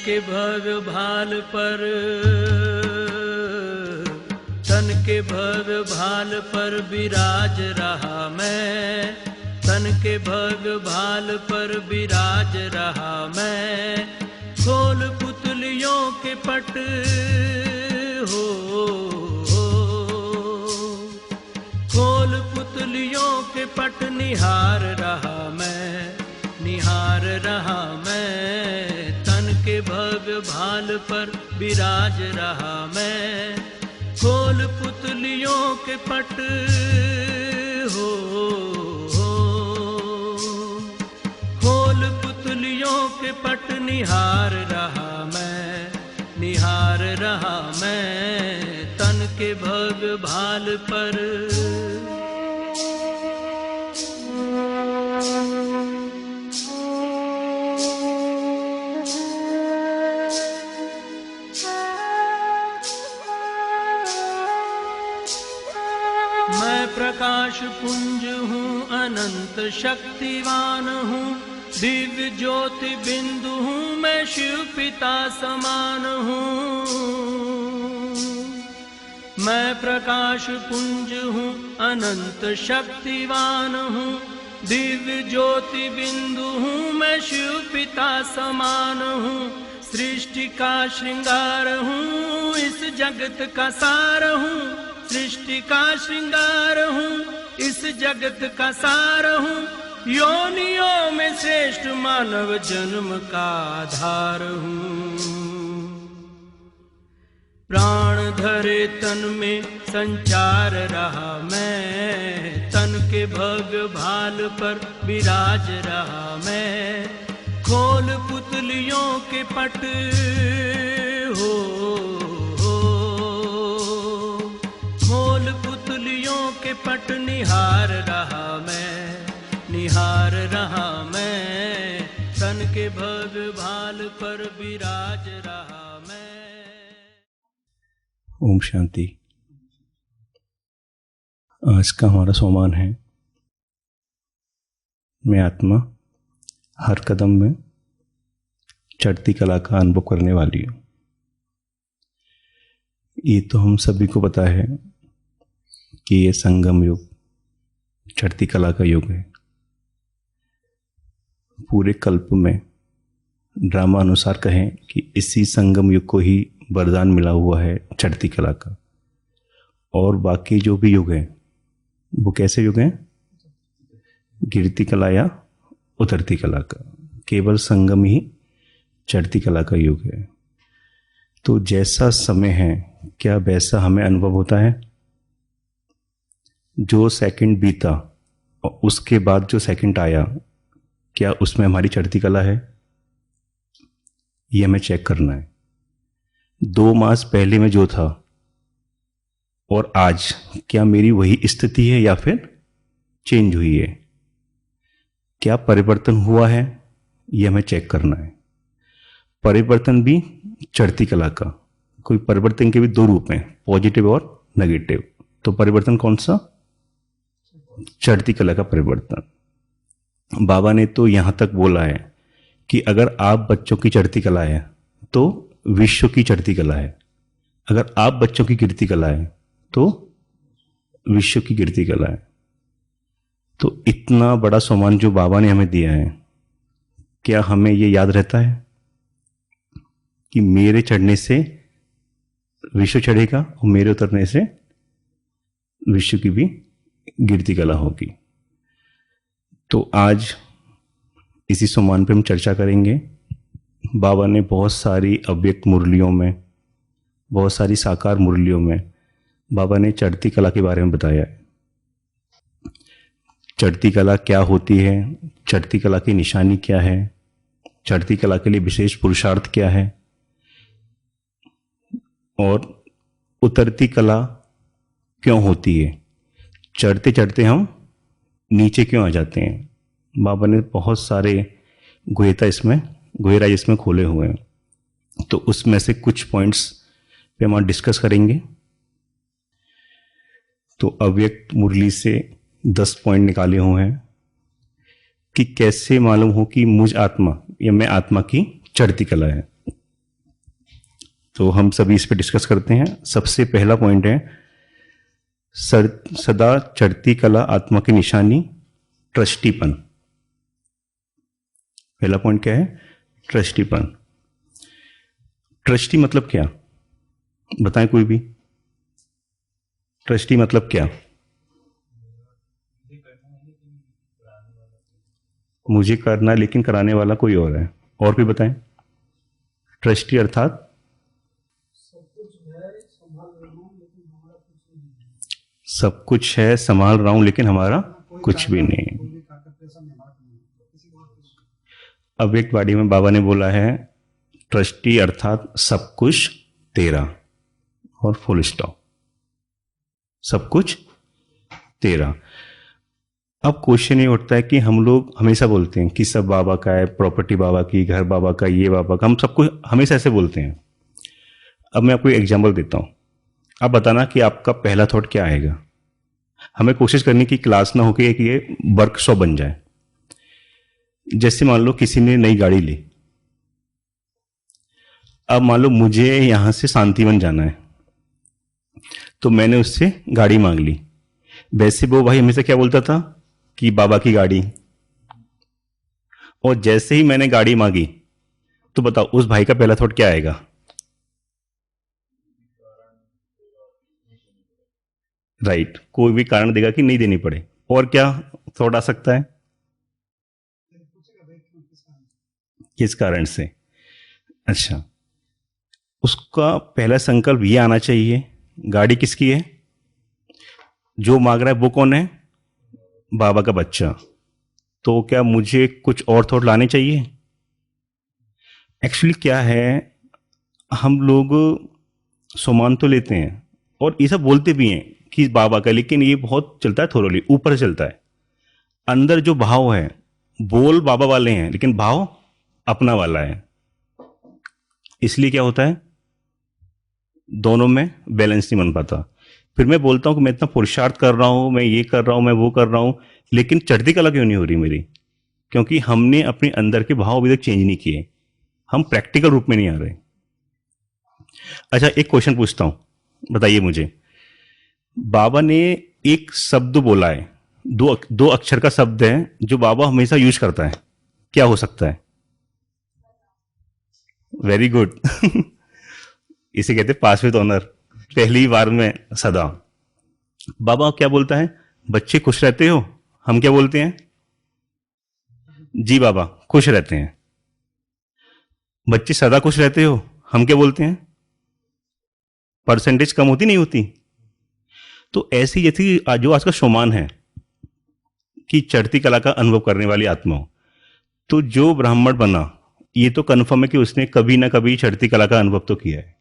के भव्य भाल पर, तन के भव्य भाल पर विराज रहा मैं, तन के भव्य भाल पर विराज रहा मैं। खोल पुतलियों के पट हो, खोल पुतलियों के पट निहार रहा मैं, निहार रहा मैं। तन के भव्य भाल पर विराज रहा मैं। खोल पुतलियों के पट हो, खोल पुतलियों के पट निहार रहा मैं, निहार रहा मैं। तन के भव्य भाल पर मैं प्रकाश पुंज हूँ, अनंत शक्तिवान हूँ, दिव्य ज्योति बिंदु हूँ, मैं शिव पिता समान हूँ। मैं प्रकाश पुंज हूँ, अनंत शक्तिवान हूँ, दिव्य ज्योति बिंदु हूँ, मैं शिव पिता समान हूँ। सृष्टि का श्रृंगार हूँ, इस जगत का सार हूँ, सृष्टि का श्रृंगार हूँ, इस जगत का सार हूँ। योनियों में श्रेष्ठ मानव जन्म का आधार हूँ। प्राण धरे तन में संचार रहा मैं, तन के भव्य भाल पर विराज रहा मैं। खोल पुतलियों के पट हो, खोल पुतलियों के पट निहार रहा मैं, निहार रहा मैं। तन के भव्य भाल पर विराज रहा मैं। ओम शांति। आज का हमारा सोमान है, मैं आत्मा हर कदम में चढ़ती कला का अनुभव करने वाली हूँ। ये तो हम सभी को पता है कि ये संगम युग चढ़ती कला का युग है। पूरे कल्प में ड्रामा अनुसार कहें कि इसी संगम युग को ही वरदान मिला हुआ है चढ़ती कला का। और बाकी जो भी युग हैं वो कैसे युग हैं? गिरती कला या उतरती कला का। केवल संगम ही चढ़ती कला का युग है। तो जैसा समय है क्या वैसा हमें अनुभव होता है? जो सेकंड बीता और उसके बाद जो सेकंड आया, क्या उसमें हमारी चढ़ती कला है? ये हमें चेक करना है। 2 मास पहले में जो था और आज क्या मेरी वही स्थिति है या फिर चेंज हुई है? क्या परिवर्तन हुआ है? ये हमें चेक करना है। परिवर्तन भी चढ़ती कला का। कोई परिवर्तन के भी 2 रूप हैं, पॉजिटिव और नेगेटिव। तो परिवर्तन कौन सा? चढ़ती कला का परिवर्तन। बाबा ने तो यहां तक बोला है कि अगर आप बच्चों की चढ़ती कला है तो विश्व की चढ़ती कला है। अगर आप बच्चों की गिरती कला है तो विश्व की गिरती कला है। तो इतना बड़ा सम्मान जो बाबा ने हमें दिया है, क्या हमें यह याद रहता है कि मेरे चढ़ने से विश्व चढ़ेगा और मेरे उतरने से विश्व की भी गिरती कला होगी? तो आज इसी सम्मान पे हम चर्चा करेंगे। बाबा ने बहुत सारी अव्यक्त मुरलियों में, बहुत सारी साकार मुरलियों में बाबा ने चढ़ती कला के बारे में बताया है। चढ़ती कला क्या होती है, चढ़ती कला की निशानी क्या है, चढ़ती कला के लिए विशेष पुरुषार्थ क्या है, और उतरती कला क्यों होती है, चढ़ते चढ़ते हम नीचे क्यों आ जाते हैं। बाबा ने बहुत सारे गहराई इसमें खोले हुए हैं। तो उसमें से कुछ पॉइंट्स पे हम डिस्कस करेंगे। तो अव्यक्त मुरली से 10 पॉइंट निकाले हुए हैं कि कैसे मालूम हो कि मुझ आत्मा या मैं आत्मा की चढ़ती कला है। तो हम सभी इस पे डिस्कस करते हैं। सबसे पहला पॉइंट है सदा चढ़ती कला आत्मा की निशानी, ट्रस्टीपन। पहला पॉइंट क्या है? ट्रस्टीपन। ट्रस्टी मतलब क्या, बताएं कोई भी। ट्रस्टी मतलब क्या? मुझे करना लेकिन कराने वाला कोई और है। और भी बताएं। ट्रस्टी अर्थात सब कुछ है, संभाल रहा हूं लेकिन हमारा कुछ भी नहीं। अब एक वाड़ी में बाबा ने बोला है ट्रस्टी अर्थात सब कुछ तेरा, और फुल स्टॉप। सब कुछ तेरा। अब क्वेश्चन ये उठता है कि हम लोग हमेशा बोलते हैं कि सब बाबा का है, प्रॉपर्टी बाबा की, घर बाबा का, ये बाबा का, हम सबको हमेशा ऐसे बोलते हैं। अब मैं आपको एक एग्जांपल देता हूं, आप बताना कि आपका पहला थॉट क्या आएगा। हमें कोशिश करनी कि क्लास ना होकर कि ये वर्कशॉप बन जाए। जैसे मान लो किसी ने नई गाड़ी ली, अब मान लो मुझे यहां से शांतिवन जाना है, तो मैंने उससे गाड़ी मांग ली। वैसे वो भाई हमेशा क्या बोलता था कि बाबा की गाड़ी, और जैसे ही मैंने गाड़ी मांगी तो बताओ उस भाई का पहला थॉट क्या आएगा? राइट, कोई भी कारण देगा कि नहीं देनी पड़े। और क्या थॉट आ सकता है? किस कारण से? अच्छा, उसका पहला संकल्प ये आना चाहिए गाड़ी किसकी है, जो मांग रहा है वो कौन है? बाबा का बच्चा। तो क्या मुझे कुछ और थॉट लाने चाहिए? एक्चुअली क्या है, हम लोग सामान तो लेते हैं और ये सब बोलते भी हैं कि बाबा का, लेकिन ये बहुत चलता है थोरोली, ऊपर से चलता है। अंदर जो भाव है, बोल बाबा वाले हैं लेकिन भाव अपना वाला है। इसलिए क्या होता है, दोनों में बैलेंस नहीं बन पाता। फिर मैं बोलता हूं कि मैं इतना पुरुषार्थ कर रहा हूं, मैं ये कर रहा हूं, मैं वो कर रहा हूं, लेकिन चढ़ती कला क्यों नहीं हो रही मेरी? क्योंकि हमने अपने अंदर के भाव अभी तक चेंज नहीं किए, हम प्रैक्टिकल रूप में नहीं आ रहे। अच्छा, एक क्वेश्चन पूछता हूं, बताइए मुझे। बाबा ने एक शब्द बोला है, दो अक्षर का शब्द है जो बाबा हमेशा यूज करता है, क्या हो सकता है? Very good. इसे कहते हैं पास विद ऑनर, पहली बार में सदा। बाबा क्या बोलता है? बच्चे खुश रहते हो? हम क्या बोलते हैं? जी बाबा खुश रहते हैं। बच्चे सदा खुश रहते हो? हम क्या बोलते हैं? परसेंटेज कम होती नहीं होती? तो ऐसी जैसी जो आज का शोमान है कि चढ़ती कला का अनुभव करने वाली आत्मा हो, तो जो ब्राह्मण बना ये तो कन्फर्म है कि उसने कभी ना कभी चढ़ती कला का अनुभव तो किया है,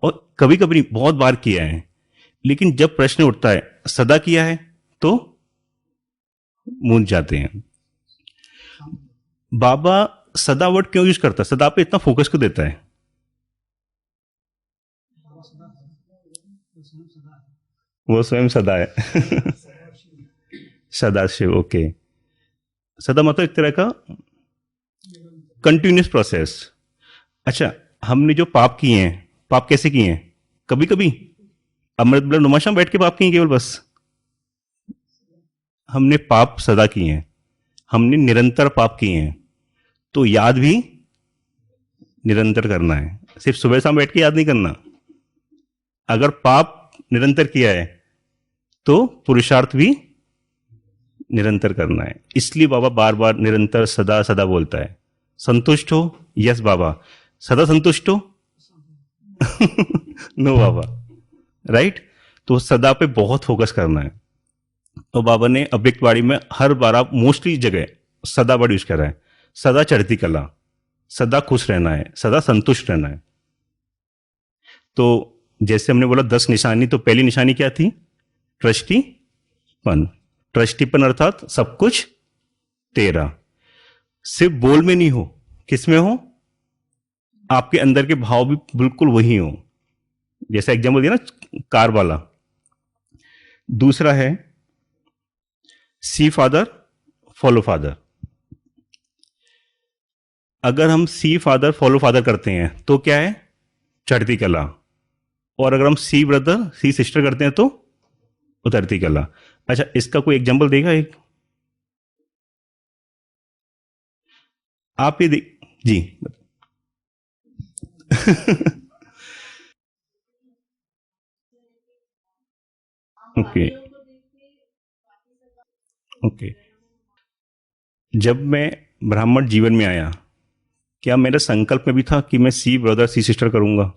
और कभी कभी बहुत बार किया है। लेकिन जब प्रश्न उठता है सदा किया है, तो मूंझ जाते हैं। बाबा सदा वर्ड क्यों यूज करता है, सदा पे इतना फोकस क्यों देता है? वो स्वयं सदा है। सदाशिव, ओके। सदा मतलब एक तरह का कंटिन्यूस प्रोसेस। अच्छा, हमने जो पाप किए हैं, पाप कैसे किए हैं? कभी कभी अमृत ब्लड नुमाशा बैठ के पाप किए केवल, बस। हमने पाप सदा किए हैं, हमने निरंतर पाप किए हैं, तो याद भी निरंतर करना है, सिर्फ सुबह शाम बैठ के याद नहीं करना। अगर पाप निरंतर किया है तो पुरुषार्थ भी निरंतर करना है। इसलिए बाबा बार बार निरंतर सदा सदा बोलता है। संतुष्ट हो? यस बाबा। सदा संतुष्ट हो? नो बाबा। राइट, तो सदा पे बहुत फोकस करना है। तो बाबा ने अव्यक्त वाणी में हर बार, आप मोस्टली जगह सदा वर्ड यूज कर रहा है। सदा चढ़ती कला, सदा खुश रहना है, सदा संतुष्ट रहना है। तो जैसे हमने बोला 10 निशानी, तो पहली निशानी क्या थी? ट्रस्टीपन। ट्रस्टीपन अर्थात सब कुछ तेरा। सिर्फ बोल में नहीं हो, किस में हो? आपके अंदर के भाव भी बिल्कुल वही हो। जैसा एग्जाम्पल दिया ना कार वाला। दूसरा है सी फादर फॉलो फादर। अगर हम सी फादर फॉलो फादर करते हैं तो क्या है? चढ़ती कला। और अगर हम सी ब्रदर सी सिस्टर करते हैं तो उतरती कला। अच्छा, इसका कोई एग्जांपल देगा एक? आप ये जी। Okay okay. जब मैं ब्राह्मण जीवन में आया, क्या मेरे संकल्प में भी था कि मैं सी ब्रदर सी सिस्टर करूंगा?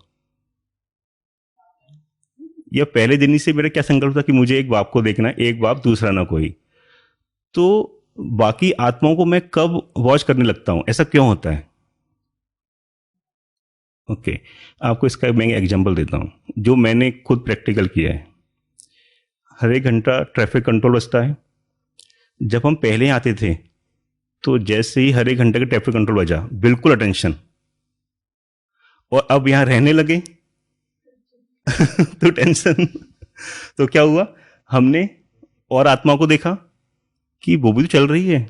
या पहले दिन ही से मेरा क्या संकल्प था कि मुझे एक बाप को देखना है, एक बाप दूसरा ना कोई? तो बाकी आत्माओं को मैं कब वॉच करने लगता हूं, ऐसा क्यों होता है? ओके, आपको इसका मैं एग्जांपल देता हूं जो मैंने खुद प्रैक्टिकल किया है। हर एक घंटा ट्रैफिक कंट्रोल बजता है। जब हम पहले आते थे तो जैसे ही हर एक घंटे का ट्रैफिक कंट्रोल बजा, बिल्कुल अटेंशन। और अब यहां रहने लगे तो टेंशन। तो क्या हुआ? हमने और आत्मा को देखा कि वो भी तो चल रही है।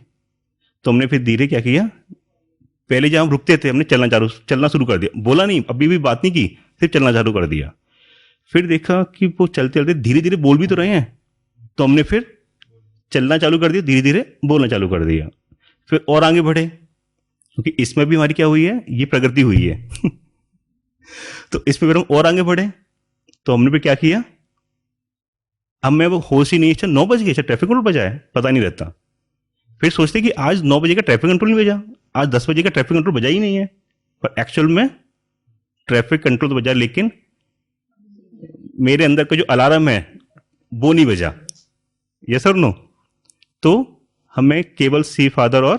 तो हमने फिर धीरे क्या किया, पहले जहां हम रुकते थे हमने चलना शुरू कर दिया। बोला नहीं, अभी भी बात नहीं की, सिर्फ चलना चालू कर दिया। फिर देखा कि वो चलते चलते धीरे धीरे बोल भी तो रहे हैं। तो हमने फिर चलना चालू कर दिया, धीरे धीरे बोलना चालू कर दिया। फिर और आगे बढ़े, क्योंकि इसमें भी हमारी क्या हुई है, ये प्रगति हुई है। तो इसमें फिर हम और आगे बढ़े, तो हमने फिर क्या किया, अब मैं वो होश ही नहीं, अच्छा 9 बज गए, अच्छा ट्रैफिक कंट्रोल बजा है, पता नहीं रहता। फिर सोचते कि आज 9 बजे का ट्रैफिक कंट्रोल नहीं बजा, आज 10 बजे का ट्रैफिक कंट्रोल बजा ही नहीं है। पर एक्चुअल में ट्रैफिक कंट्रोल तो बजा, लेकिन मेरे अंदर का जो अलार्म है वो नहीं बजा। यस और नो? तो हमें केवल सी फादर और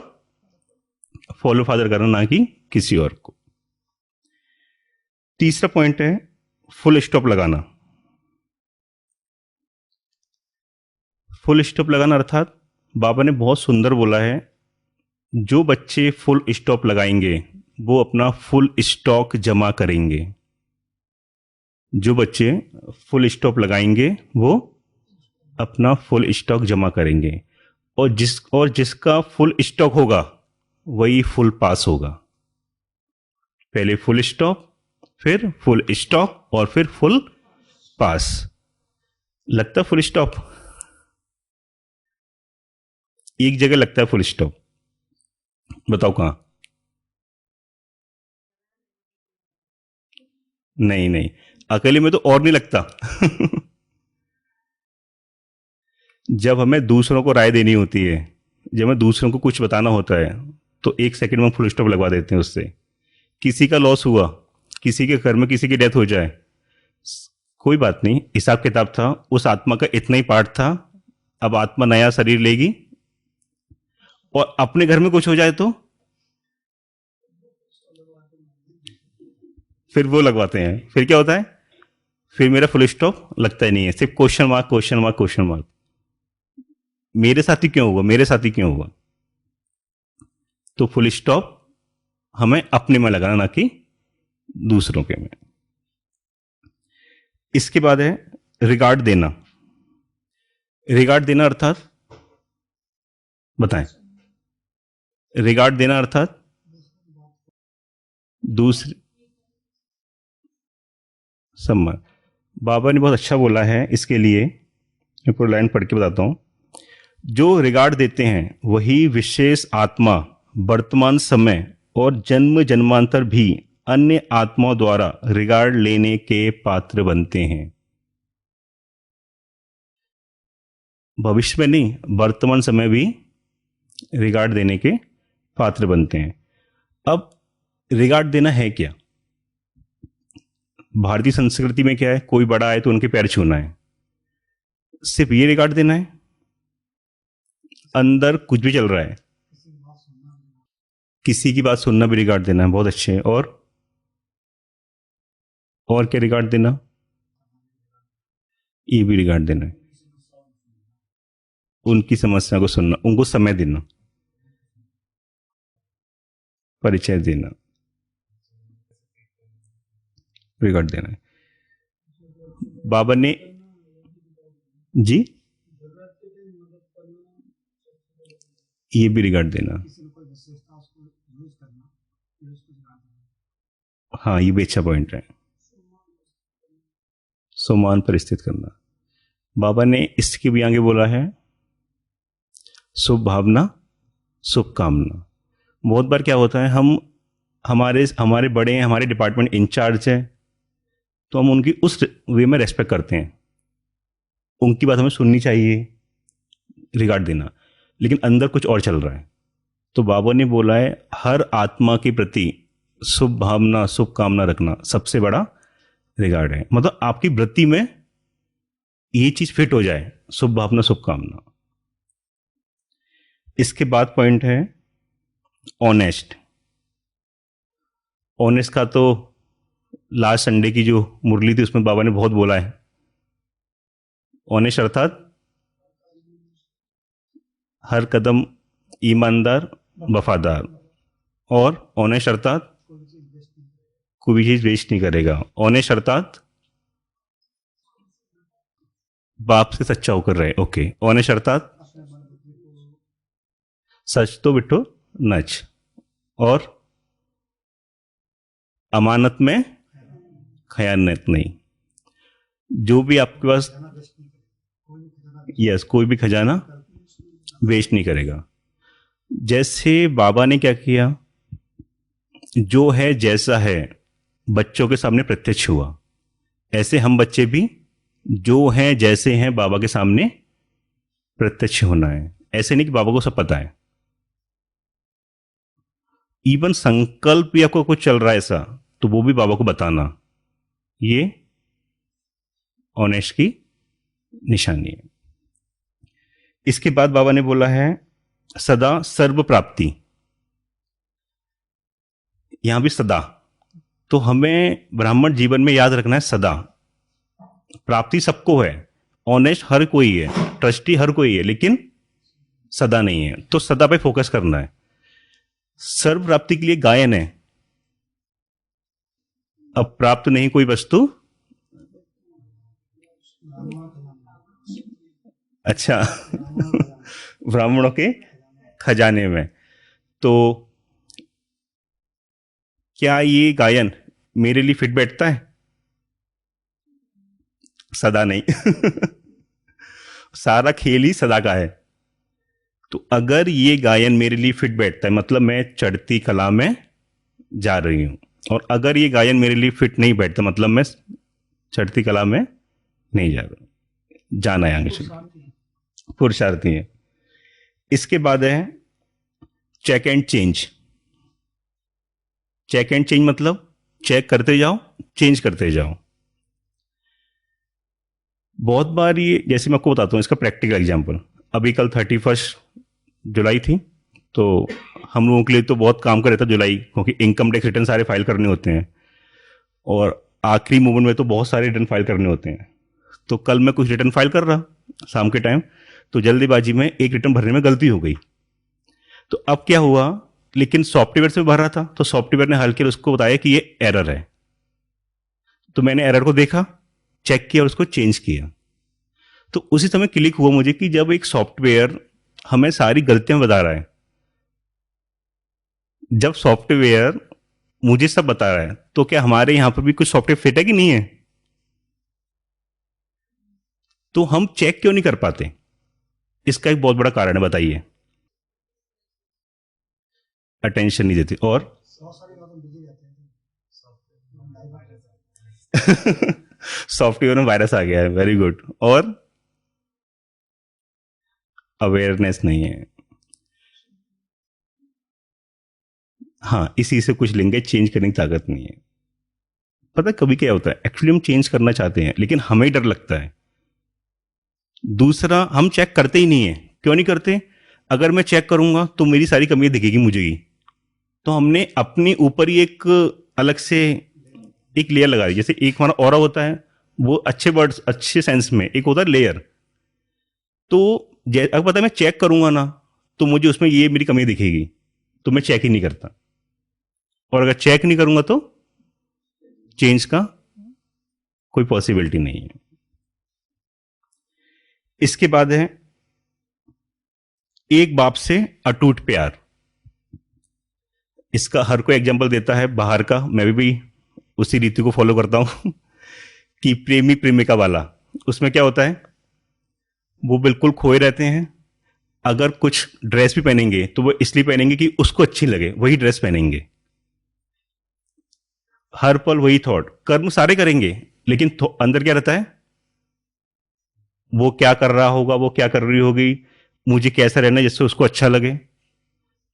फॉलो फादर करना, ना कि किसी और को। तीसरा पॉइंट है फुल स्टॉप लगाना। फुल स्टॉप लगाना अर्थात बाबा ने बहुत सुंदर बोला है, जो बच्चे फुल स्टॉप लगाएंगे वो अपना फुल स्टॉक जमा करेंगे। जो बच्चे फुल स्टॉप लगाएंगे वो अपना फुल स्टॉक जमा करेंगे। और जिसका फुल स्टॉक होगा वही फुल पास होगा। पहले फुल स्टॉप, फिर फुल स्टॉक, और फिर फुल पास। लगता फुल स्टॉप एक जगह लगता है, फुल स्टॉप बताओ कहां? नहीं नहीं, अकेले में तो और नहीं लगता। जब हमें दूसरों को राय देनी होती है, जब हमें दूसरों को कुछ बताना होता है, तो 1 सेकंड में फुल स्टॉप लगवा देते हैं उससे। किसी का लॉस हुआ, किसी के घर में किसी की डेथ हो जाए, कोई बात नहीं, हिसाब किताब था, उस आत्मा का इतना ही पार्ट था। अब आत्मा नया शरीर लेगी, और अपने घर में कुछ हो जाए तो फिर वो लगवाते हैं। फिर क्या होता है, फिर मेरा फुल स्टॉप लगता ही नहीं है, सिर्फ question mark question mark question mark. मेरे साथ ही क्यों हुआ, मेरे साथ ही क्यों हुआ? तो फुल स्टॉप हमें अपने में लगाना, ना कि दूसरों के में। इसके बाद है रिगार्ड देना। रिगार्ड देना अर्थात बताएं। रिगार्ड देना अर्थात दूसरे सम्मान। बाबा ने बहुत अच्छा बोला है इसके लिए, मैं पूरा लाइन पढ़ के बताता हूं। जो रिगार्ड देते हैं वही विशेष आत्मा वर्तमान समय और जन्म जन्मांतर भी अन्य आत्माओं द्वारा रिगार्ड लेने के पात्र बनते हैं। भविष्य में नहीं, वर्तमान समय भी रिगार्ड देने के पात्र बनते हैं। अब रिगार्ड देना है क्या? भारतीय संस्कृति में क्या है, कोई बड़ा आए तो उनके पैर छूना है, सिर्फ ये रिगार्ड देना है? अंदर कुछ भी चल रहा है, किसी की बात सुनना भी रिगार्ड देना है, बहुत अच्छे। और क्या रिगार्ड देना? ये भी रिगार्ड देना है, उनकी समस्या को सुनना, उनको समय देना, परिचय देना, रिगार्ड देना है। बाबा ने जी, ये भी रिगार्ड देना। हाँ, ये भी अच्छा पॉइंट है, सम्मान पर स्थित करना। बाबा ने इसके भी आगे बोला है शुभ भावना शुभ कामना। बहुत बार क्या होता है, हम हमारे हमारे बड़े हैं, हमारे डिपार्टमेंट इंचार्ज है, तो हम उनकी उस वे में रेस्पेक्ट करते हैं, उनकी बात हमें सुननी चाहिए, रिगार्ड देना, लेकिन अंदर कुछ और चल रहा है। तो बाबा ने बोला है हर आत्मा के प्रति शुभ भावना शुभ कामना रखना सबसे बड़ा रिगार्ड है। मतलब आपकी वृत्ति में ये चीज फिट हो जाए, शुभ भावना शुभ कामना। इसके बाद पॉइंट है ऑनेस्ट। ऑनेस्ट का तो लास्ट संडे की जो मुरली थी उसमें बाबा ने बहुत बोला है। ऑनेस्ट अर्थात हर कदम ईमानदार वफादार, और ऑनेस्ट अर्थात कोई भी चीज वेस्ट नहीं करेगा। ऑनेस्ट अर्थात बाप से सच्चा होकर रहे। ओके, ऑनेस्ट अर्थात सच तो बिठो नच, और अमानत में खयानत नहीं। जो भी आपके पास, यस, कोई भी खजाना वेस्ट नहीं करेगा। जैसे बाबा ने क्या किया, जो है जैसा है बच्चों के सामने प्रत्यक्ष हुआ, ऐसे हम बच्चे भी जो हैं जैसे हैं बाबा के सामने प्रत्यक्ष होना है। ऐसे नहीं कि बाबा को सब पता है। इवन संकल्प या को कुछ चल रहा है ऐसा, तो वो भी बाबा को बताना, ये ऑनेस्ट की निशानी है। इसके बाद बाबा ने बोला है सदा सर्व प्राप्ति। यहां भी सदा, तो हमें ब्राह्मण जीवन में याद रखना है सदा। प्राप्ति सबको है, ऑनेस्ट हर कोई है, ट्रस्टी हर कोई है, लेकिन सदा नहीं है। तो सदा पे फोकस करना है। सर्व प्राप्ति के लिए गायन है, अब प्राप्त नहीं कोई वस्तु, अच्छा ब्राह्मणों के खजाने में। तो क्या ये गायन मेरे लिए फिट बैठता है? सदा नहीं सारा खेल ही सदा का है। तो अगर ये गायन मेरे लिए फिट बैठता है, मतलब मैं चढ़ती कला में जा रही हूं, और अगर ये गायन मेरे लिए फिट नहीं बैठता, मतलब मैं चढ़ती कला में नहीं जा रहा, जाना है आगे, पुरुषार्थी है। इसके बाद है check and change. Check and change मतलब चेक करते जाओ, चेंज करते जाओ। बहुत बार ये, जैसे मैं आपको बताता हूं इसका प्रैक्टिकल एग्जांपल। अभी कल 31 जुलाई थी, तो हम लोगों के लिए तो बहुत काम कर रहा था जुलाई, क्योंकि इनकम टैक्स रिटर्न सारे फाइल करने होते हैं, और आखिरी मोमेंट में तो बहुत सारे रिटर्न फाइल करने होते हैं। तो कल मैं कुछ रिटर्न फाइल कर रहा शाम के टाइम, तो जल्दीबाजी में एक रिटर्न भरने में गलती हो गई। तो अब क्या हुआ, लेकिन सॉफ्टवेयर से भर रहा था, तो सॉफ्टवेयर ने हल्के उसको बताया कि ये एरर है। तो मैंने एरर को देखा, चेक किया और उसको चेंज किया। तो उसी समय क्लिक हुआ मुझे कि जब एक सॉफ्टवेयर हमें सारी गलतियां बता रहा है, जब सॉफ्टवेयर मुझे सब बता रहा है, तो क्या हमारे यहां पर भी कुछ सॉफ्टवेयर फिट है कि नहीं है? तो हम चेक क्यों नहीं कर पाते? इसका एक बहुत बड़ा कारण है, बताइए। अटेंशन नहीं देते। और सॉफ्टवेयर में वायरस आ गया है, वेरी गुड। और अवेयरनेस नहीं है। हाँ, इसी से कुछ लेंगे, चेंज करने की ताकत नहीं है। पता है कभी क्या होता है, एक्चुअली हम चेंज करना चाहते हैं, लेकिन हमें डर लगता है। दूसरा, हम चेक करते ही नहीं है। क्यों नहीं करते? अगर मैं चेक करूंगा तो मेरी सारी कमियां दिखेगी मुझे ही। तो हमने अपने ऊपर ही एक अलग से एक लेयर लगा दी। जैसे एक हमारा ऑरा होता है, वो अच्छे वर्ड्स, अच्छे सेंस में एक होता है लेयर। तो अगर पता है मैं चेक करूंगा ना, तो मुझे उसमें ये मेरी कमी दिखेगी, तो मैं चेक ही नहीं करता। और अगर चेक नहीं करूंगा तो चेंज का कोई पॉसिबिलिटी नहीं है। इसके बाद है एक बाप से अटूट प्यार। इसका हर कोई एग्जांपल देता है बाहर का, मैं भी उसी रीति को फॉलो करता हूं कि प्रेमी प्रेमिका वाला, उसमें क्या होता है, वो बिल्कुल खोए रहते हैं। अगर कुछ ड्रेस भी पहनेंगे तो वो इसलिए पहनेंगे कि उसको अच्छी लगे, वही ड्रेस पहनेंगे। हर पल वही थॉट, कर्म सारे करेंगे, लेकिन अंदर क्या रहता है, वो क्या कर रहा होगा, वो क्या कर रही होगी, मुझे कैसा रहना जिससे उसको अच्छा लगे।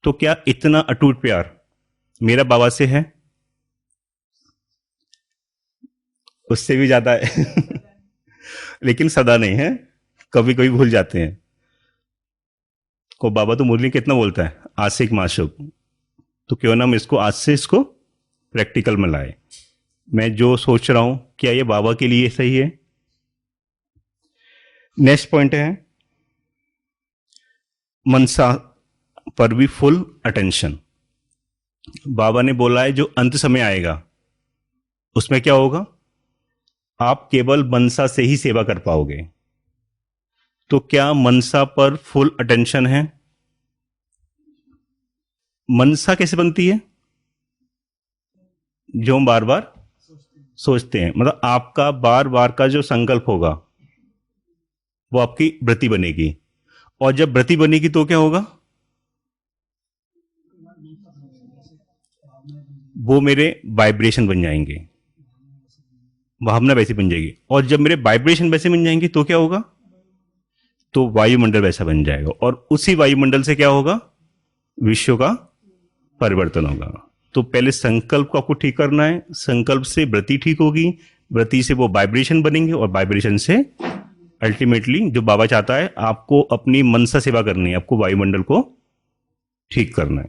तो क्या इतना अटूट प्यार मेरा बाबा से है? उससे भी ज्यादा है लेकिन सदा नहीं है, कभी कभी भूल जाते हैं। को बाबा तो मुरली कितना बोलता है, आशिक माशुक। तो क्यों ना हम इसको आज से इसको प्रैक्टिकल में लाए। मैं जो सोच रहा हूं क्या ये बाबा के लिए सही है? नेक्स्ट पॉइंट है मनसा पर भी फुल अटेंशन। बाबा ने बोला है जो अंत समय आएगा उसमें क्या होगा, आप केवल मनसा से ही सेवा कर पाओगे। तो क्या मनसा पर फुल अटेंशन है? मनसा कैसे बनती है? जो हम बार बार सोचते हैं, मतलब आपका बार बार का जो संकल्प होगा वो आपकी व्रति बनेगी, और जब व्रति बनेगी तो क्या होगा, वो मेरे वाइब्रेशन बन जाएंगे, भावना वैसी बन जाएगी। और जब मेरे वाइब्रेशन वैसे बन जाएंगे तो क्या होगा, तो वायुमंडल वैसा बन जाएगा, और उसी वायुमंडल से क्या होगा, विश्व का परिवर्तन होगा। तो पहले संकल्प को आपको ठीक करना है, संकल्प से व्रति ठीक होगी, व्रति से वो वाइब्रेशन बनेंगे, और वाइब्रेशन से अल्टीमेटली जो बाबा चाहता है, आपको अपनी मनसा सेवा करनी है, आपको वायुमंडल को ठीक करना है।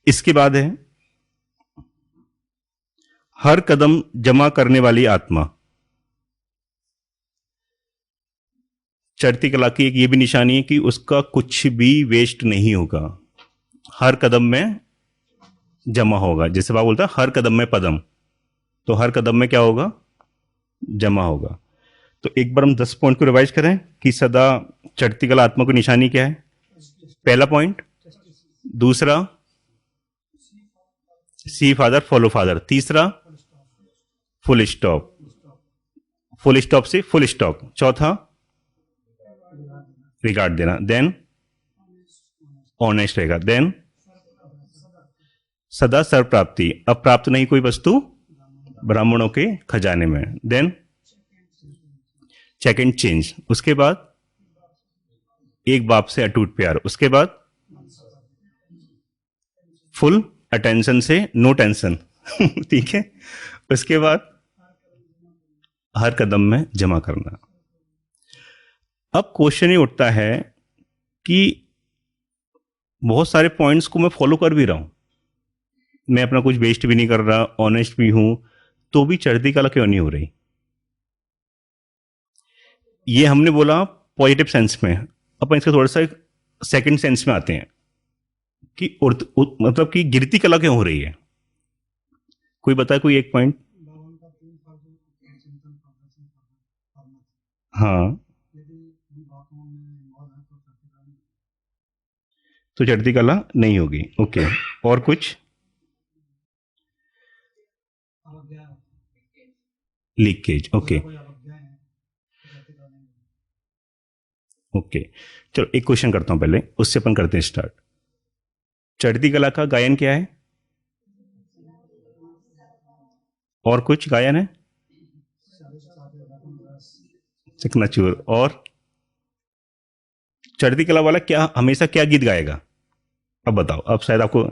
इसके बाद है हर कदम जमा करने वाली आत्मा। चढ़ती कला की एक ये भी निशानी है कि उसका कुछ भी वेस्ट नहीं होगा, हर कदम में जमा होगा। जैसे बाबा बोलता है हर कदम में पदम, तो हर कदम में क्या होगा, जमा होगा। तो एक बार हम 10 पॉइंट को रिवाइज करें कि सदा चढ़ती कला आत्मा की निशानी क्या है। पहला पॉइंट, दूसरा सी फादर फॉलो फादर, तीसरा फुल स्टॉप, फुल स्टॉप से फुल स्टॉप, चौथा रिगार्ड देना, देन ऑनेस्ट रहेगा, देन सदा सर्व प्राप्ति, अब प्राप्त नहीं कोई वस्तु ब्राह्मणों के खजाने में, देन चेक एंड चेंज, उसके बाद एक बाप से अटूट प्यार, उसके बाद फुल अटेंशन से नो टेंशन ठीक है, उसके बाद हर कदम में जमा करना। अब क्वेश्चन ये उठता है कि बहुत सारे पॉइंट्स को मैं फॉलो कर भी रहा हूं, मैं अपना कुछ वेस्ट भी नहीं कर रहा, ऑनेस्ट भी हूं, तो भी चढ़ती कला क्यों नहीं हो रही? ये हमने बोला पॉजिटिव सेंस में, अपन इसका थोड़ा सा सेकंड सेंस में आते हैं कि मतलब कि गिरती कला क्यों हो रही है? कोई बताए कोई एक पॉइंट? हाँ, तो चढ़ती कला नहीं होगी, ओके। और कुछ? Leakage, okay okay. चलो एक क्वेश्चन करता हूं पहले, उससे अपन करते हैं स्टार्ट। चढ़ती कला का गायन क्या है? और कुछ गायन है? चकनाचूर। और चढ़ती कला वाला क्या हमेशा क्या गीत गाएगा? अब बताओ, अब शायद आपको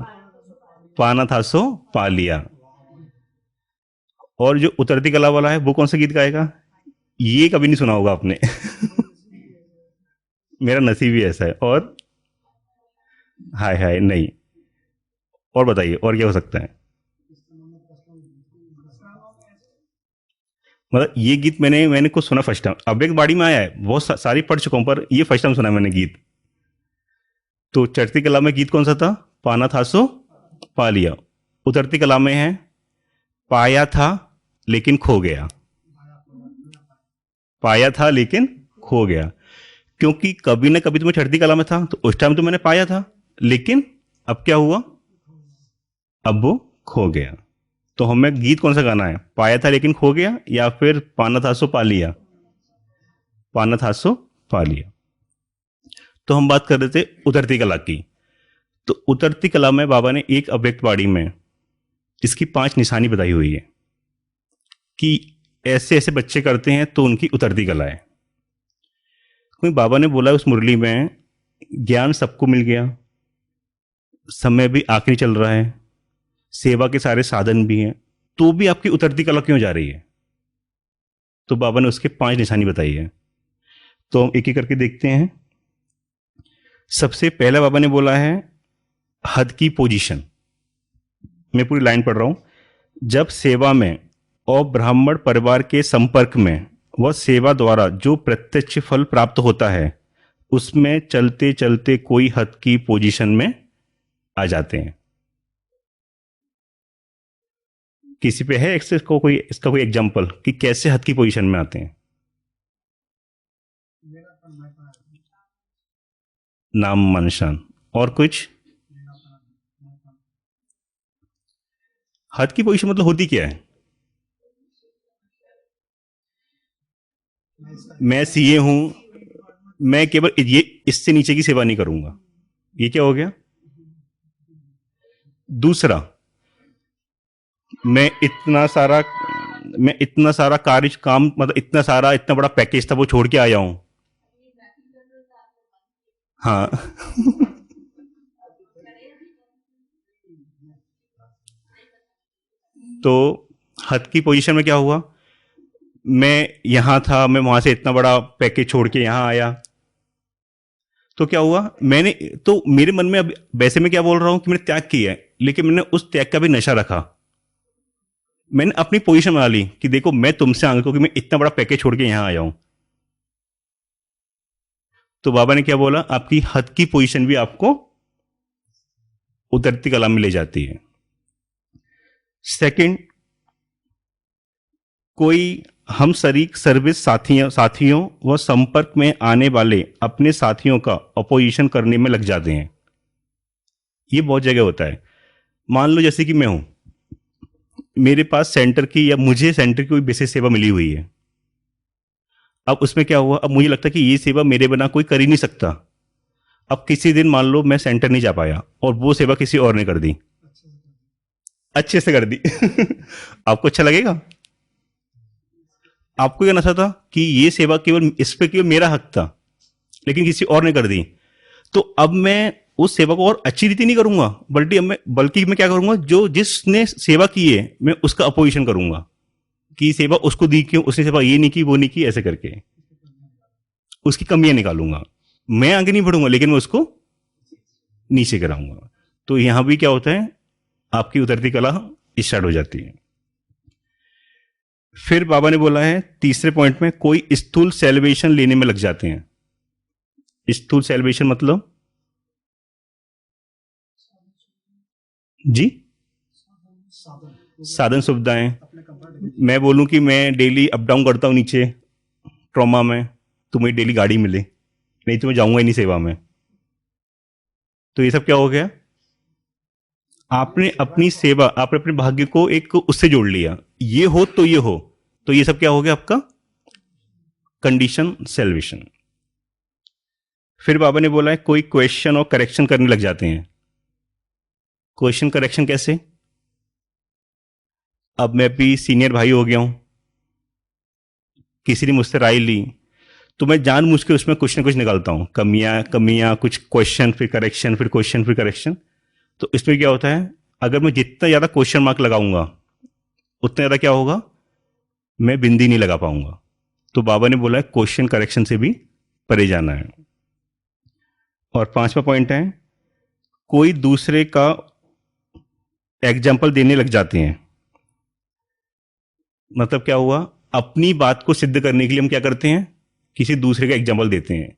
पाना था सो पा लिया। और जो उतरती कला वाला है वो कौन सा गीत गाएगा? ये कभी नहीं सुना होगा आपने मेरा नसीब ही ऐसा है। और हाय हाय नहीं। और बताइए और क्या हो सकता है? मतलब ये गीत मैंने कुछ सुना फर्स्ट टाइम, अब एक बाड़ी में आया है, बहुत सारी पढ़ चुका हूं पर ये फर्स्ट टाइम सुना मैंने गीत। तो चढ़ती कला में गीत कौन सा था? पाना था सो पा लिया। उतरती कला में है पाया था लेकिन खो गया, पाया था लेकिन खो गया। क्योंकि कभी ना कभी तो मैं चढ़ती कला में था, तो उस टाइम तो मैंने पाया था, लेकिन अब क्या हुआ, अब वो खो गया। तो हमें गीत कौन सा गाना है? पाया था लेकिन खो गया, या फिर पाना था सो पा लिया? पाना था सो पा लिया। तो हम बात कर रहे थे उतरती कला की। तो उतरती कला में बाबा ने एक अव्यक्त बाड़ी में इसकी 5 निशानी बताई हुई है कि ऐसे ऐसे बच्चे करते हैं तो उनकी उतरती कला है। कोई बाबा ने बोला उस मुरली में, ज्ञान सबको मिल गया, समय भी आखिरी चल रहा है, सेवा के सारे साधन भी हैं, तो भी आपकी उतरती कला क्यों जा रही है? तो बाबा ने उसके 5 निशानी बताई है। तो हम एक एक करके देखते हैं। सबसे पहला बाबा ने बोला है हद की पोजीशन। मैं पूरी लाइन पढ़ रहा हूं। जब सेवा में और ब्राह्मण परिवार के संपर्क में व सेवा द्वारा जो प्रत्यक्ष फल प्राप्त होता है, उसमें चलते चलते कोई हद की पोजीशन में आ जाते हैं। किसी पे है इसका कोई एग्जांपल कि कैसे हद की पोजीशन में आते हैं? नाम मनशान और कुछ? हद की पोजीशन मतलब होती क्या है? मैं सीए हूं, मैं केवल ये इससे नीचे की सेवा नहीं करूंगा, ये क्या हो गया? दूसरा, मैं इतना सारा कार्य काम, मतलब इतना बड़ा पैकेज था वो छोड़ के आया हूं। हाँ तो हद की पोजीशन में क्या हुआ? मैं यहां था, मैं वहां से इतना बड़ा पैकेज छोड़ के यहां आया, तो क्या हुआ? मैंने तो मेरे मन में अब वैसे मैं क्या बोल रहा हूं कि मैंने त्याग किया है, लेकिन मैंने उस त्याग का भी नशा रखा। मैंने अपनी पोजीशन बना ली कि देखो मैं तुमसे आगे, क्योंकि मैं इतना बड़ा पैकेज छोड़ के यहां आया हूं। तो बाबा ने क्या बोला? आपकी हद की पोजीशन भी आपको उतरती कला में ले जाती है। सेकंड, कोई हम शरीक सर्विस साथियों व संपर्क में आने वाले अपने साथियों का अपोजिशन करने में लग जाते हैं। ये बहुत जगह होता है। मान लो जैसे कि मैं हूं, मेरे पास सेंटर की या मुझे सेंटर की कोई विशेष सेवा मिली हुई है। अब उसमें क्या हुआ? अब मुझे लगता है कि ये सेवा मेरे बिना कोई कर ही नहीं सकता। अब किसी दिन मान लो मैं सेंटर नहीं जा पाया और वो सेवा किसी और ने कर दी, अच्छे से कर दी आपको अच्छा लगेगा? आपको क्या नशा था कि ये सेवा केवल इस पे केवल मेरा हक था, लेकिन किसी और ने कर दी। तो अब मैं उस सेवा को और अच्छी रीति नहीं करूंगा, बल्कि मैं क्या करूंगा? जो जिसने सेवा की है मैं उसका अपोजिशन करूंगा कि सेवा उसको दी क्यों, उसने सेवा ये नहीं की, वो नहीं की, ऐसे करके उसकी कमियां निकालूंगा। मैं आगे नहीं बढ़ूंगा, लेकिन मैं उसको नीचे गिराऊंगा। तो यहां भी क्या होता है? आपकी उतरती कला स्टार्ट हो जाती है। फिर बाबा ने बोला है तीसरे पॉइंट में, कोई स्थूल सेलिब्रेशन लेने में लग जाते हैं। स्थूल सेलिब्रेशन मतलब जी साधन सुविधाएं। मैं बोलूं कि मैं डेली अप डाउन करता हूं नीचे ट्रॉमा में, तो मुझे डेली गाड़ी मिले, नहीं तो मैं जाऊंगा ही नहीं सेवा में। तो ये सब क्या हो गया? आपने अपनी सेवा, आपने अपने भाग्य को एक उससे जोड़ लिया, ये हो तो ये हो, तो ये सब क्या हो गया आपका? Condition salvation. फिर बाबा ने बोला है कोई क्वेश्चन और करेक्शन करने लग जाते हैं। क्वेश्चन करेक्शन कैसे? अब मैं भी सीनियर भाई हो गया हूं, किसी ने मुझसे राय ली, तो मैं जानबूझ के उसमें कुछ ना कुछ निकालता हूं, कमियां, कुछ क्वेश्चन फिर करेक्शन, फिर क्वेश्चन फिर करेक्शन। तो इसमें क्या होता है? अगर मैं जितना ज्यादा क्वेश्चन मार्क लगाऊंगा उतना ज्यादा क्या होगा? मैं बिंदी नहीं लगा पाऊंगा। तो बाबा ने बोला है क्वेश्चन करेक्शन से भी परे जाना है। और 5वां पॉइंट है, कोई दूसरे का एग्जाम्पल देने लग जाते हैं। मतलब क्या हुआ? अपनी बात को सिद्ध करने के लिए हम क्या करते हैं? किसी दूसरे का एग्जाम्पल देते हैं।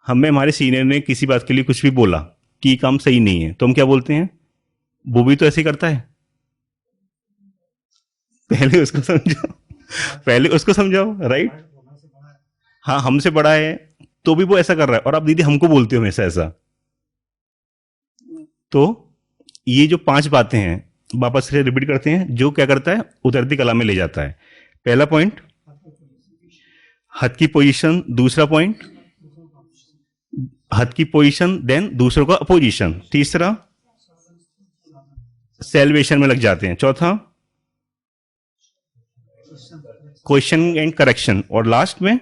हमें हमारे सीनियर ने किसी बात के लिए कुछ भी बोला कि ये काम सही नहीं है, तो हम क्या बोलते हैं? वो भी तो ऐसे ही करता है, पहले उसको समझाओ, पहले उसको समझाओ, राइट? हाँ, हमसे बड़ा है तो भी वो ऐसा कर रहा है, और आप दीदी हमको बोलते हो हमेशा ऐसा। तो ये जो 5 बातें हैं, वापस से रिपीट करते हैं, जो क्या करता है, उतरती कला में ले जाता है। पहला पॉइंट हाथ की पोजीशन, दूसरा पॉइंट हाथ की पोजीशन देन दूसरों का अपोजिशन, तीसरा सेल्वेशन में लग जाते हैं, चौथा क्वेश्चन एंड करेक्शन, और लास्ट में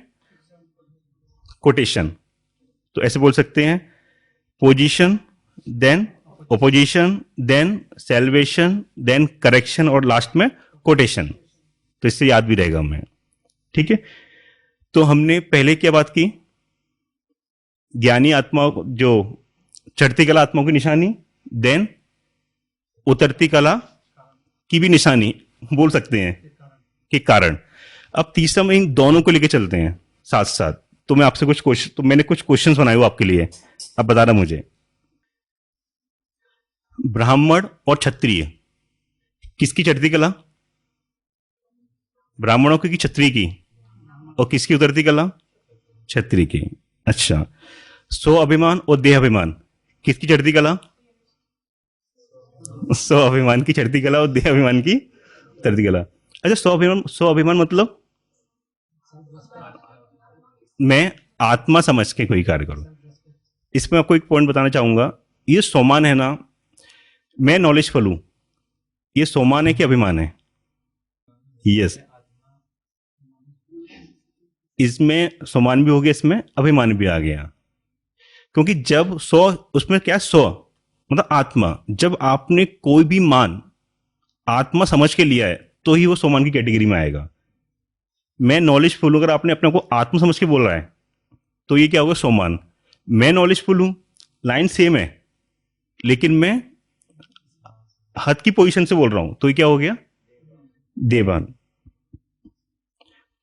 कोटेशन। तो ऐसे बोल सकते हैं position then opposition then salvation then correction और लास्ट में कोटेशन। तो इससे याद भी रहेगा हमें। ठीक है, तो हमने पहले क्या बात की, ज्ञानी आत्मा जो चढ़ती कला आत्माओं की निशानी, देन उतरती कला की भी निशानी बोल सकते हैं कि कारण। अब तीसरा में इन दोनों को लेके चलते हैं साथ साथ। तो मैं आपसे मैंने कुछ क्वेश्चंस बनाए हुए आपके लिए, अब बताना मुझे, ब्राह्मण और क्षत्रिय किसकी चढ़ती कला? ब्राह्मणों की क्षत्रिय की? और किसकी उतरती कला? क्षत्रिय की। अच्छा, स्व अभिमान और देह अभिमान किसकी चढ़ती कला? स्व अभिमान की चढ़ती कला और देह अभिमान की उतरती कला। अच्छा, स्व अभिमान मतलब मैं आत्मा समझ के कोई कार्य करूं। इसमें आपको एक पॉइंट बताना चाहूंगा, ये सोमान है ना, मैं नॉलेजफुल हूं, ये सोमान है कि अभिमान है? यस, इसमें सोमान भी हो गया, इसमें अभिमान भी आ गया। क्योंकि जब उसमें क्या, स्व मतलब आत्मा, जब आपने कोई भी मान आत्मा समझ के लिया है तो ही वो सोमान की कैटेगरी में आएगा। मैं नॉलेजफुल हूं, अगर आपने अपने को आत्मा समझ के बोल रहा है तो ये क्या होगा, सोमान। मैं नॉलेजफुल हूं, लाइन सेम है, लेकिन मैं हाथ की पोजीशन से बोल रहा हूं तो ये क्या हो गया, देवान।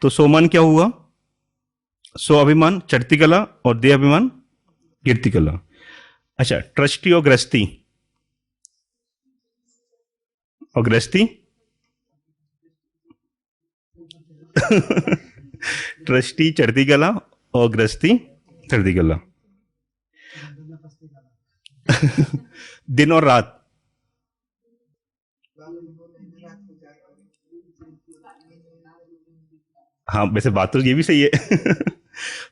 तो सोमान क्या हुआ, स्वाभिमान चढ़ती कला और देह अभिमान गिरती कला। अच्छा, ट्रस्टी और गृहस्थी, और गृहस्थी ट्रस्टी चढ़ती कला और गृहस्थी चढ़ती कला। दिन और रात, हाँ वैसे बात तो ये भी सही है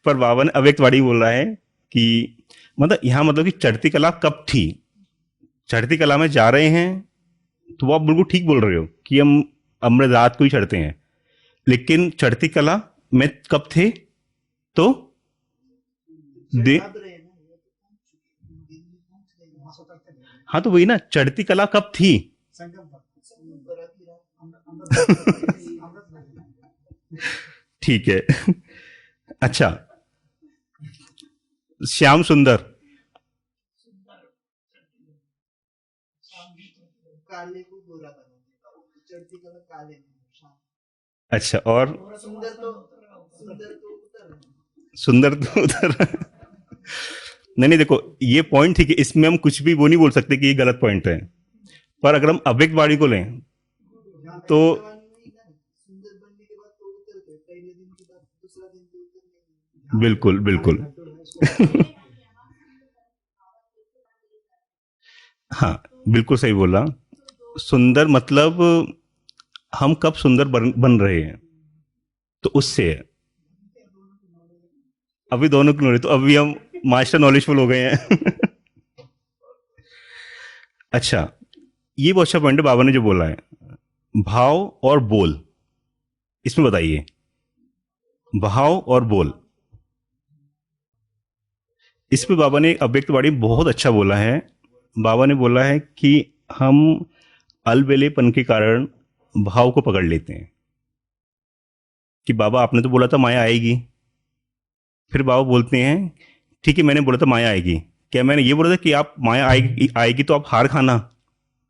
पर बाबा ने अव्यक्तवाणी बोल रहा है कि मतलब यहां मतलब कि चढ़ती कला कब थी, चढ़ती कला में जा रहे हैं तो वो आप बिल्कुल ठीक बोल रहे हो कि हम अमृत रात को ही चढ़ते हैं, लेकिन चढ़ती कला में कब थे, तो हाँ तो वही ना, चढ़ती कला कब थी ठीक है अच्छा, श्याम सुंदर, काले को गोरा बनाने, चढ़ती कला काले में, अच्छा, और सुंदर तो उधर नहीं नहीं, देखो ये पॉइंट ठीक है, इसमें हम कुछ भी वो नहीं बोल सकते कि ये गलत पॉइंट है, पर अगर हम अव्यक्त वाणी को लें तो बिल्कुल बिल्कुल हाँ बिल्कुल सही बोला। सुंदर मतलब हम कब सुंदर बन रहे हैं, तो उससे है। अभी दोनों की नॉलेज, तो अभी हम मास्टर नॉलेजफुल हो गए हैं अच्छा, ये बहुत अच्छा पॉइंट है बाबा ने जो बोला है, भाव और बोल, इसमें बताइए भाव और बोल। इस पे बाबा ने अव्यक्तवाणी बहुत अच्छा बोला है। बाबा ने बोला है कि हम अलबेलेपन के कारण भाव को पकड़ लेते हैं कि बाबा आपने तो बोला था माया आएगी, फिर बाबा बोलते हैं ठीक है मैंने बोला था माया आएगी, क्या मैंने ये बोला था कि आप माया आएगी तो आप हार खाना,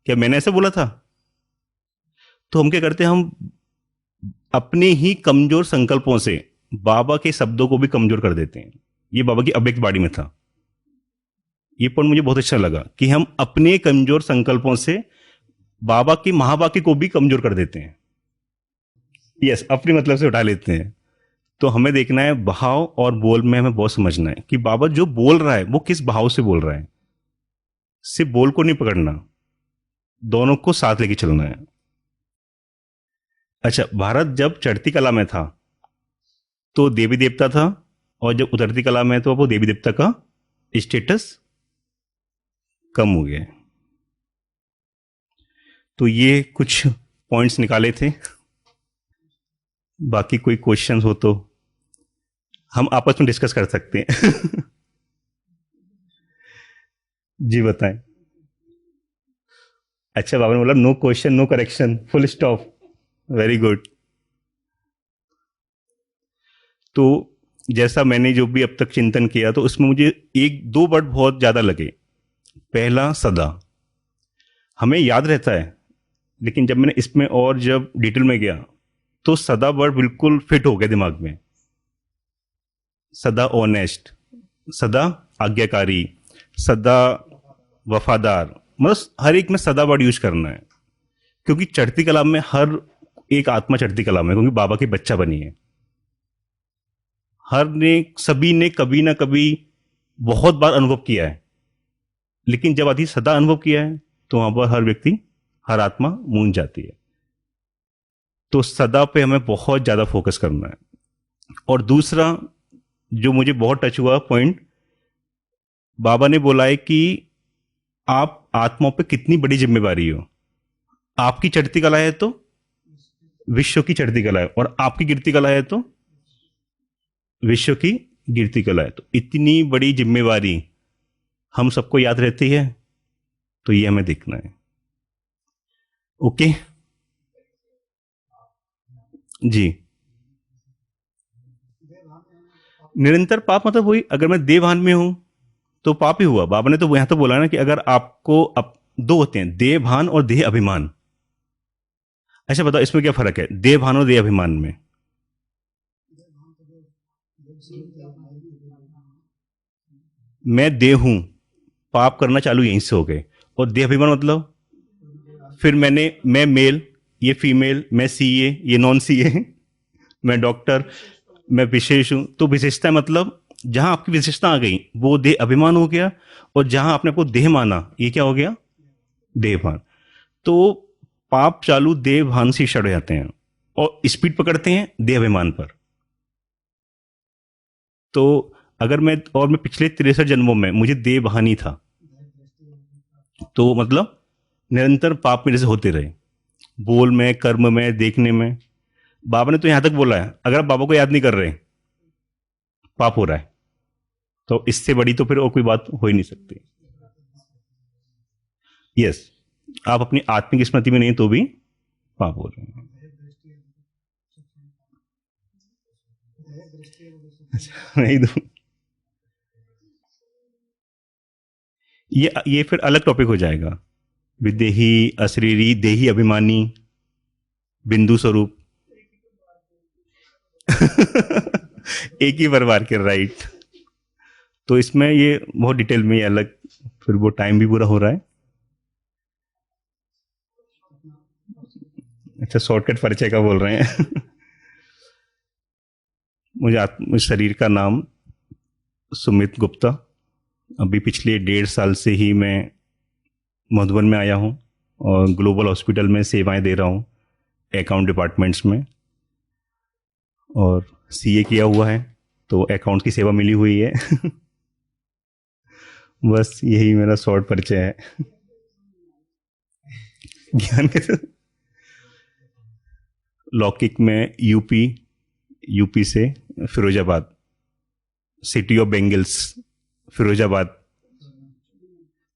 क्या मैंने ऐसे बोला था? तो हम क्या करते हैं, हम अपने ही कमजोर संकल्पों से बाबा के शब्दों को भी कमजोर कर देते हैं। ये बाबा की अव्यक्तवाणी में था। ये पॉइंट मुझे बहुत अच्छा लगा कि हम अपने कमजोर संकल्पों से बाबा की महावाक्य को भी कमजोर कर देते हैं। यस, अपनी मतलब से उठा लेते हैं। तो हमें देखना है भाव और बोल में हमें बहुत समझना है कि बाबा जो बोल रहा है वो किस भाव से बोल रहा है। सिर्फ बोल को नहीं पकड़ना, दोनों को साथ लेके चलना है। अच्छा, भारत जब चढ़ती कला में था तो देवी देवता था, और जब उतरती कला में है तो वो देवी देवता का स्टेटस कम हो गया है। तो ये कुछ पॉइंट्स निकाले थे। बाकी कोई क्वेश्चंस हो तो हम आपस में डिस्कस कर सकते हैं। जी बताएं। अच्छा, बाबा ने बोला no question no correction, full stop. Very good. तो जैसा मैंने जो भी अब तक चिंतन किया, तो उसमें मुझे एक दो वर्ड बहुत ज्यादा लगे। पहला, सदा। हमें याद रहता है, लेकिन जब मैंने इसमें और जब डिटेल में गया तो सदा वर्ड बिल्कुल फिट हो गया दिमाग में। सदा ऑनेस्ट, सदा आज्ञाकारी, सदा वफादार, मतलब हर एक में सदा वर्ड यूज करना है। क्योंकि चढ़ती कला में हर एक आत्मा चढ़ती कला में, क्योंकि बाबा की बच्चा बनी है। हर ने, सभी ने कभी ना कभी बहुत बार अनुभव किया है, लेकिन जब आदि सदा अनुभव किया है तो वहां पर हर व्यक्ति, हर आत्मा मूंझ जाती है। तो सदा पे हमें बहुत ज्यादा फोकस करना है। और दूसरा जो मुझे बहुत टच हुआ पॉइंट, बाबा ने बोला है कि आप आत्माओं पे कितनी बड़ी जिम्मेवारी हो। आपकी चढ़ती कला है तो विश्व की चढ़ती कला है, और आपकी गिरती कला है तो विश्व की गिरती कला है। तो इतनी बड़ी जिम्मेवारी हम सबको याद रहती है, तो ये हमें देखना है। ओके जी। निरंतर पाप मतलब वही, अगर मैं देवभान में हूं तो पाप ही हुआ। बाबा ने तो यहां तो बोला ना कि अगर आपको दो होते हैं, देवभान और देह अभिमान। अच्छा बताओ, इसमें क्या फर्क है देवभान और देह अभिमान में? मैं देह हूं, पाप करना चालू यहीं से हो गए। और देह अभिमान मतलब फिर मैं मेल, ये फीमेल, मैं सीए, ये नॉन सीए, मैं डॉक्टर, मैं विशेष हूं। तो विशेषता मतलब जहां आपकी विशेषता आ गई वो देह अभिमान हो गया, और जहां आपने आपको देह माना ये क्या हो गया? देहभान। तो पाप चालू देहभान से चढ़ जाते हैं और स्पीड पकड़ते हैं देह अभिमान पर। तो अगर मैं पिछले 63 जन्मों में मुझे देहभान ही था, तो मतलब निरंतर पाप मेरे से होते रहे, बोल में, कर्म में, देखने में। बाबा ने तो यहां तक बोला है, अगर आप बाबा को याद नहीं कर रहे पाप हो रहा है। तो इससे बड़ी तो फिर और कोई बात हो ही नहीं सकती। यस, आप अपनी आत्मिक स्मृति में नहीं तो भी पाप हो रहे हैं। नहीं तो ये फिर अलग टॉपिक हो जाएगा। विदेही, अशरीरी, देही अभिमानी, बिंदु स्वरूप। एक ही परिवार के, राइट। तो इसमें ये बहुत डिटेल में ये अलग, फिर वो टाइम भी पूरा हो रहा है। अच्छा, शॉर्टकट परिचय का बोल रहे हैं। मुझे शरीर का नाम सुमित गुप्ता। अभी पिछले 1.5 साल से ही मैं मधुबन में आया हूँ और ग्लोबल हॉस्पिटल में सेवाएं दे रहा हूँ अकाउंट डिपार्टमेंट्स में, और सीए किया हुआ है तो अकाउंट की सेवा मिली हुई है। बस यही मेरा शॉर्ट परिचय है। ज्ञान कैसे? लौकिक में यूपी से Firozabad, city of bangles, Firozabad,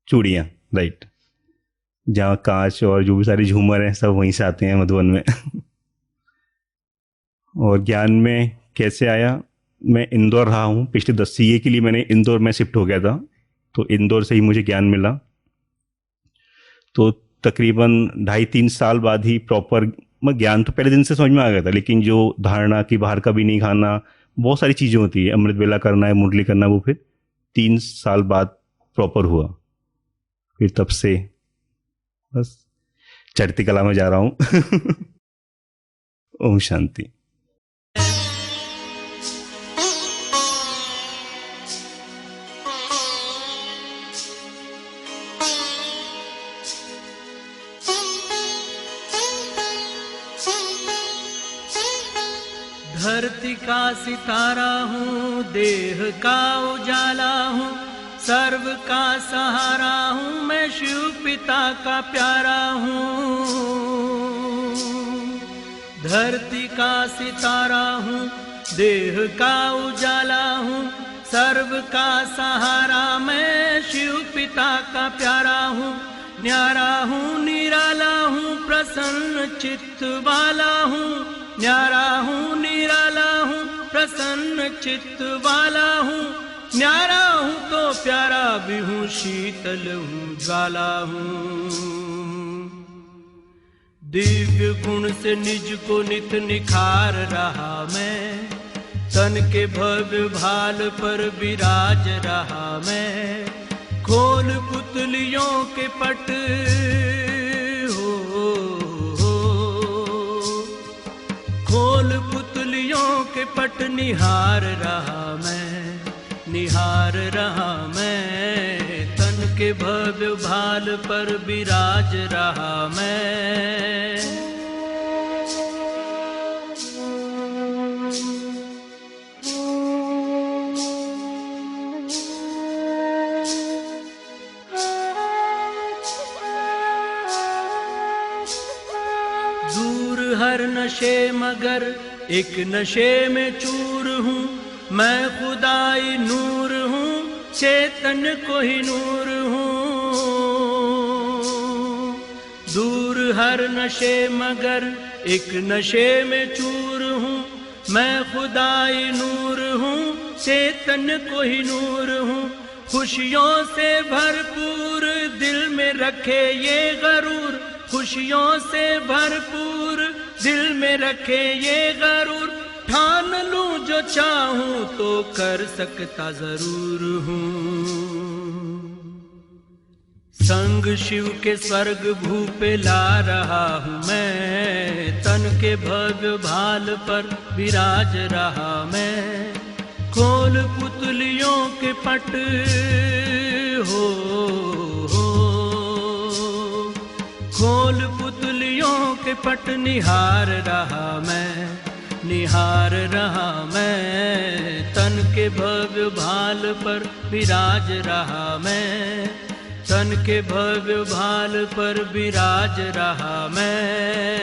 चूड़ियाँ, राइट। जहाँ कांच और जो भी सारे झूमर हैं सब वहीं से आते हैं मधुबन में। और ज्ञान में कैसे आया, मैं इंदौर रहा हूँ पिछले 10 सीए के लिए, मैंने इंदौर में शिफ्ट हो गया था, तो इंदौर से ही मुझे ज्ञान मिला। तो तकरीबन 2.5-3 साल बाद ही प्रॉपर, मैं ज्ञान तो पहले दिन से समझ में आ गया था, लेकिन जो धारणा कि बाहर का भी नहीं खाना, बहुत सारी चीज़ें होती है, अमृत वेला करना है, मुरली करना, वो फिर 3 साल बाद प्रॉपर हुआ। फिर तब से बस चढ़ती कला में जा रहा हूँ। ओम शांति। धरती का सितारा हूँ, देह का उजाला हूँ, सर्व का सहारा हूँ, मैं शिव पिता का प्यारा हूँ। धरती का सितारा हूँ, देह का उजाला हूँ, सर्व का सहारा, मैं शिव पिता का प्यारा हूँ। न्यारा हूँ, निराला हूँ, प्रसन्न चित्त वाला हूँ। न्यारा हूँ, निराला हूँ, प्रसन्न चित्त वाला हूँ। न्यारा हूँ तो प्यारा भी हूँ, शीतल हूँ, ज्वाला हूँ। दिव्य गुण से निज को नित निखार रहा मैं, तन के भव्य भाल पर विराज रहा मैं। खोल पुतलियों के पट खोल पुतलियों के पट निहार रहा मैं, निहार रहा मैं। तन के भव्य भाल पर विराज रहा मैं। हर नशे मगर एक नशे में चूर हूँ, मैं खुदाई नूर हूँ, चेतन को ही नूर हूँ। दूर हर नशे मगर एक नशे में चूर हूँ, मैं खुदाई नूर हूँ, चेतन को ही नूर हूँ। खुशियों से भरपूर दिल में रखे ये गरूर, खुशियों से भरपूर दिल में रखे ये गरूर। ठान लूं जो चाहूं तो कर सकता जरूर हूँ। संग शिव के स्वर्ग भू पे ला रहा हूँ मैं, तन के भव्य भाल पर विराज रहा मैं। खोल पुतलियों के पट खोल पुतलियों के पट निहार रहा मैं, निहार रहा मैं। तन के भव्य भाल पर विराज रहा मैं, तन के भव्य भाल पर विराज रहा मैं।